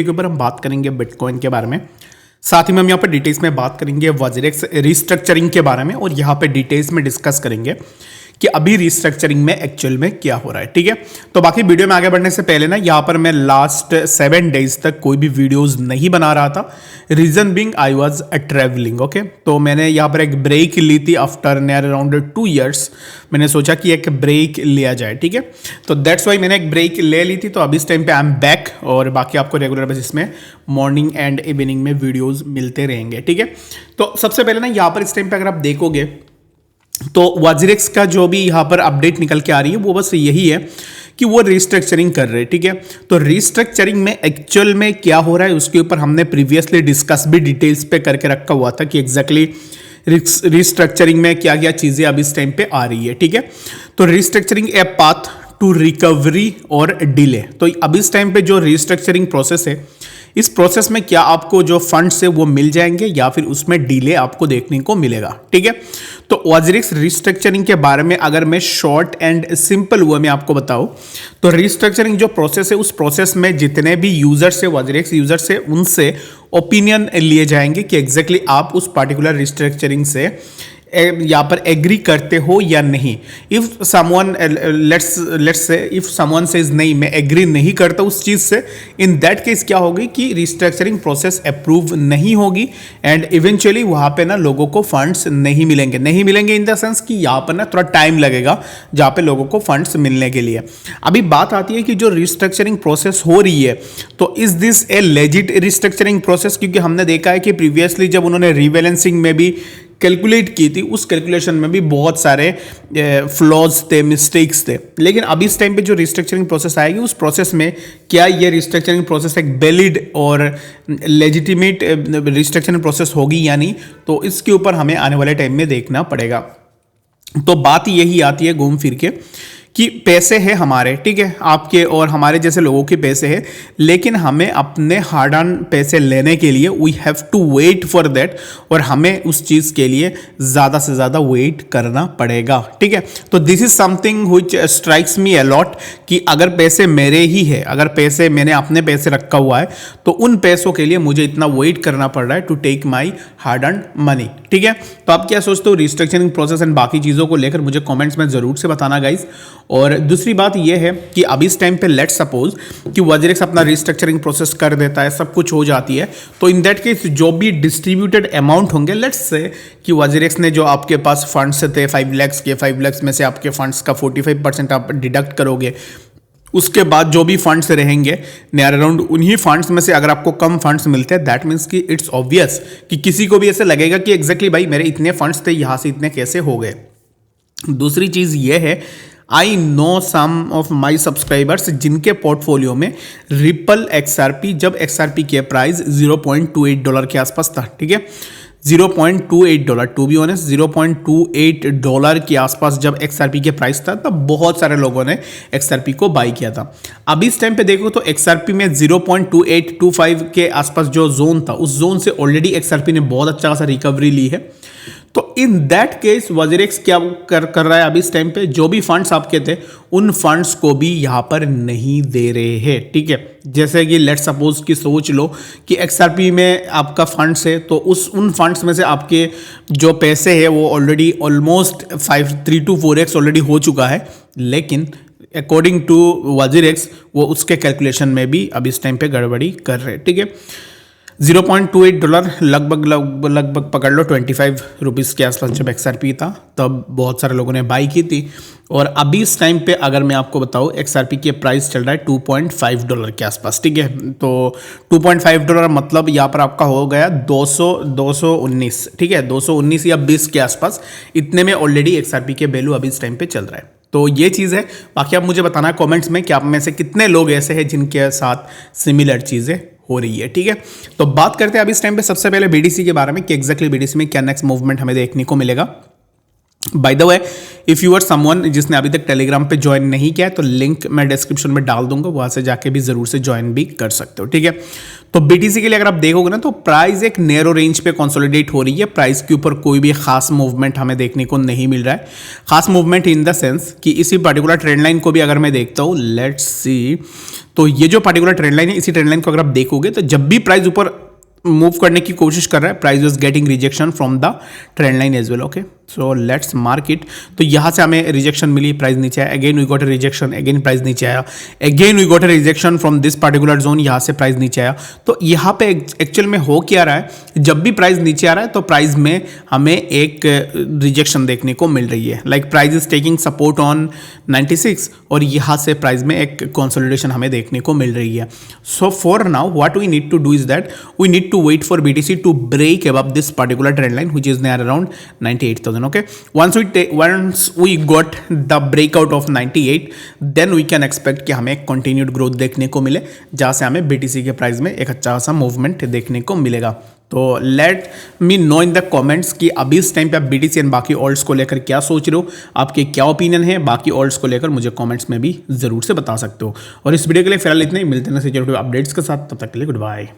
के ऊपर हम बात करेंगे बिटकॉइन के बारे में। साथ ही में हम यहाँ पर डिटेल्स में बात करेंगे वज्रेक्स रिस्ट्रक्चरिंग के बारे में और यहाँ पे डिटेल्स में डिस्कस करेंगे कि अभी रिस्ट्रक्चरिंग में एक्चुअल में क्या हो रहा है। ठीक है, तो बाकी वीडियो में आगे बढ़ने से पहले ना यहाँ पर मैं लास्ट 7 डेज तक कोई भी वीडियोस नहीं बना रहा था। Reason being I was travelling. Okay, तो मैंने यहाँ पर एक ब्रेक ली थी आफ्टर नियर अराउंड 2 इयर्स। मैंने सोचा कि एक ब्रेक लिया जाए। ठीक है, तो दैट्स वाई मैंने एक ब्रेक ले ली थी। तो अभी इस टाइम पे आई एम बैक और बाकी आपको रेगुलर बेसिस में मॉर्निंग एंड इवनिंग में वीडियोज मिलते रहेंगे। ठीक है, तो सबसे पहले ना यहाँ पर इस टाइम पे अगर आप देखोगे तो वज्रेक्स का जो भी यहाँ पर अपडेट निकल के आ रही है वो बस यही है कि वो रिस्ट्रक्चरिंग कर रहे हैं। ठीक है, तो रिस्ट्रक्चरिंग में एक्चुअल में क्या हो रहा है उसके ऊपर हमने प्रीवियसली डिस्कस भी डिटेल्स पे करके रखा हुआ था कि एग्जैक्टली रिस्ट्रक्चरिंग में क्या क्या चीज़ें अभी इस टाइम पे आ रही है। ठीक है, तो restructuring a path to recovery और डिले। तो अभी इस टाइम पे जो रिस्ट्रक्चरिंग प्रोसेस है, इस प्रोसेस में क्या आपको जो फंड्स है वो मिल जाएंगे या फिर उसमें डिले आपको देखने को मिलेगा। ठीक है, तो वज्रेक्स रिस्ट्रक्चरिंग के बारे में अगर मैं शॉर्ट एंड सिंपल वे में आपको बताऊं तो रिस्ट्रक्चरिंग जो प्रोसेस है उस प्रोसेस में जितने भी यूजर्स है वज्रेक्स यूजर्स है उनसे ओपिनियन लिए जाएंगे कि एग्जैक्टली आप उस पर्टिकुलर रिस्ट्रक्चरिंग से यहाँ पर एग्री करते हो या नहीं। If someone let's say if someone says नहीं मैं एग्री नहीं करता उस चीज से, इन दैट केस क्या होगी कि रिस्ट्रक्चरिंग प्रोसेस अप्रूव नहीं होगी एंड इवेंचुअली वहाँ पे ना लोगों को फंड्स नहीं मिलेंगे इन द सेंस कि यहाँ पर ना थोड़ा टाइम लगेगा जहाँ पे लोगों को फंड्स मिलने के लिए। अभी बात आती है कि जो रिस्ट्रक्चरिंग प्रोसेस हो रही है तो is this A legit restructuring process, क्योंकि हमने देखा है कि प्रीवियसली जब उन्होंने रीबैलेंसिंग में भी कैलकुलेट की थी उस कैलकुलेशन में भी बहुत सारे फ्लॉज थे, मिस्टेक्स थे। लेकिन अभी इस टाइम पे जो रिस्ट्रक्चरिंग प्रोसेस आएगी उस प्रोसेस में क्या ये रिस्ट्रक्चरिंग प्रोसेस एक वैलिड और लेजिटिमेट रिस्ट्रक्चरिंग प्रोसेस होगी या नहीं, तो इसके ऊपर हमें आने वाले टाइम में देखना पड़ेगा। तो बात यही आती है घूम फिर के कि पैसे हैं हमारे, ठीक है, आपके और हमारे जैसे लोगों के पैसे हैं, लेकिन हमें अपने हार्ड अर्न पैसे लेने के लिए we have to wait for that और हमें उस चीज़ के लिए ज़्यादा से ज़्यादा वेट करना पड़ेगा। ठीक है, तो this is something which strikes me a lot कि अगर पैसे मेरे ही है, अगर पैसे मैंने अपने पैसे रखा हुआ है तो उन पैसों के लिए मुझे इतना वेट करना पड़ रहा है to take my hard earn money. ठीक है, तो आप क्या सोचते हो रिस्ट्रक्चरिंग प्रोसेस एंड बाकी चीज़ों को लेकर मुझे कमेंट्स में ज़रूर से बताना गाइज। और दूसरी बात यह है कि अभी इस टाइम पे लेट्स सपोज कि वज्रेक्स अपना रिस्ट्रक्चरिंग प्रोसेस कर देता है, सब कुछ हो जाती है, तो इन दैट केस जो भी डिस्ट्रीब्यूटेड अमाउंट होंगे, लेट्स से कि वज्रेक्स ने जो आपके पास फंड्स थे 5 लाख के, 5 लाख में से आपके फंड्स का 45% आप डिडक्ट करोगे, उसके बाद जो भी फंड्स रहेंगे नियर अराउंड उन्हीं फंड्स में से अगर आपको कम फंड्स मिलते हैं दैट मीन्स कि इट्स ऑब्वियस कि किसी को भी ऐसे लगेगा कि एग्जैक्टली भाई मेरे इतने फंड्स थे यहाँ से इतने कैसे हो गए। दूसरी चीज़ ये है, I know some of my subscribers जिनके पोर्टफोलियो में रिपल XRP, जब XRP की प्राइस $0.28 के आसपास था, ठीक है, $0.28 टू बी ऑनेस्ट, $0.28 के आसपास जब XRP के प्राइस था तब बहुत सारे लोगों ने XRP को बाई किया था। अभी इस टाइम पे देखो तो XRP में 0.2825 के आसपास जो जोन था उस जोन से ऑलरेडी XRP ने बहुत अच्छा खासा रिकवरी ली है। तो इन दैट केस वज्रेक्स क्या कर रहा है अभी इस टाइम पे, जो भी फंड्स आपके थे उन फंड्स को भी यहां पर नहीं दे रहे हैं। ठीक है, जैसे कि लेट्स सपोज कि सोच लो कि XRP में आपका फंड्स है तो उन फंड्स में से आपके जो पैसे हैं वो already almost 3 to 4x already हो चुका है, लेकिन अकॉर्डिंग टू वज्रेक्स वो उसके कैलकुलेशन में भी अभी इस टाइम पे गड़बड़ी कर रहे हैं। ठीक है, $0.28 लगभग पकड़ लो 25 रुपीज़ के आसपास जब XRP था तब बहुत सारे लोगों ने बाई की थी। और अभी इस टाइम पे अगर मैं आपको बताऊँ XRP के प्राइस चल रहा है $2.5 के आसपास। ठीक है, तो $2.5 मतलब यहाँ पर आपका हो गया 219, ठीक है, 219 या 20 के आसपास, इतने में ऑलरेडी XRP के वैल्यू अभी इस टाइम पे चल रहा है। तो ये चीज़ है, बाकी आप मुझे बताना है कमेंट्स में कि आप में से कितने लोग ऐसे हैं जिनके साथ सिमिलर चीज़ें हो रही है। ठीक है, तो बात करते हैं अभी इस टाइम पे सबसे पहले BTC के बारे में कि एग्जैक्टली BTC में क्या नेक्स्ट मूवमेंट हमें देखने को मिलेगा। By the way, if you are someone जिसने अभी तक टेलीग्राम पे ज्वाइन नहीं किया है तो लिंक मैं डिस्क्रिप्शन में डाल दूंगा, वहां से जाके भी जरूर से ज्वाइन भी कर सकते हो। ठीक है, तो BTC के लिए अगर आप देखोगे ना तो प्राइस एक नैरो रेंज पे कंसोलिडेट हो रही है, प्राइस के ऊपर कोई भी खास मूवमेंट हमें देखने को नहीं मिल रहा है। खास मूवमेंट इन द सेंस कि इसी पर्टिकुलर ट्रेंड लाइन को भी अगर मैं देखता हूँ, लेट्स सी, तो ये जो पर्टिकुलर ट्रेंड लाइन है, इसी ट्रेंड लाइन को अगर आप देखोगे तो जब भी प्राइस ऊपर मूव करने की कोशिश कर रहा है, price is getting rejection from the trend line as well. Okay, so let's mark it. तो यहाँ से हमें रिजेक्शन मिली, प्राइस नीचे आया, again we got a rejection, again price नीचे आया, again we got a rejection from this particular zone, यहाँ से प्राइस नीचे आया। तो यहाँ पे एक्चुअल में हो क्या रहा है, जब भी प्राइस नीचे आ रहा है तो प्राइस में हमें एक रिजेक्शन देखने को मिल रही है। Like price is taking support on 96 और यहाँ से प्राइस में एक कंसोलिडेशन हमें देखने को मिल रही है। So for now what we need to do is that we need to wait for BTC to break above this particular trend line, which is near around 98,000. Okay, once we got the breakout of 98, then we can expect कि हमें continued growth देखने को मिले, जहाँ से हमें BTC के price में एक अच्छा सा मूवमेंट देखने को मिलेगा। तो let me know in the comments कि अभी इस टाइम पे आप BTC एंड बाकी ऑल्ट्स को लेकर क्या सोच रहे हो, आपके क्या ओपिनियन है बाकी ऑल्ट्स को लेकर, मुझे कमेंट्स में भी जरूर से बता सकते हो। और इस वीडियो के लिए फिलहाल इतना ही, मिलते हैं नेक्स्ट अपडेट्स के साथ, तब तक के लिए गुड बाय।